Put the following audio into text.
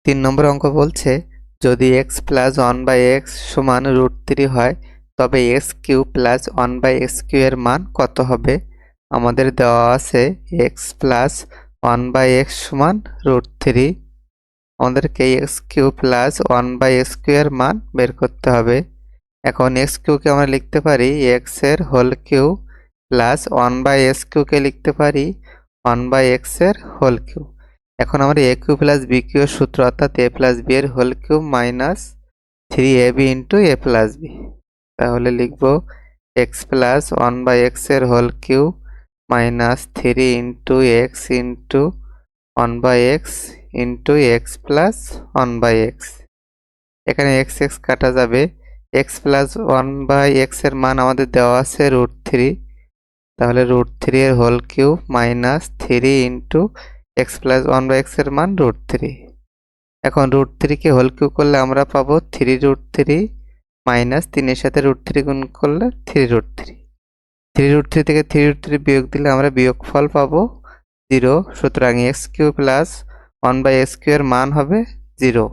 3 নম্বর অঙ্ক বলছে যদি এক্স প্লাস 1/x সমান √3 হয় তবে x Q plus 1/x Q এর মান কত হবে। আমাদের দেওয়া আছে এক্স প্লাস 1/x সমান √3। আমাদেরকে x Q plus 1/x Q এর মান বের করতে হবে। এখন এক্স কিউকে আমরা লিখতে পারি এক্স এর হোল কিউ প্লাস 1/x কিউকে লিখতে পারি 1/x এর হোল কিউ। এখন আমরা a cube plus b cube এর সূত্র অর্থাৎ এ প্লাস বি এর whole cube minus 3ab into a plus b. তাহলে লিখব এক্স প্লাস 1/x এর whole cube minus 3 into x into 1/x into x plus 1/x। এখানে এক্স এক্স কাটা যাবে। এক্স প্লাস 1/x এর মান আমাদের দেওয়া আছে √3। তাহলে √3 এর whole cube minus 3 into x plus 1/x এর মান √3। এখন √3 কে হোল কিউ করলে আমরা পাবো 3√3 মাইনাস 3 এর সাথে √3 গুণ করলে 3√3। 3√3 থেকে 3√3 বিয়োগ দিলে আমরা বিয়োগফল পাবো 0। সুতরাং x Q plus 1/x Q এর মান হবে 0।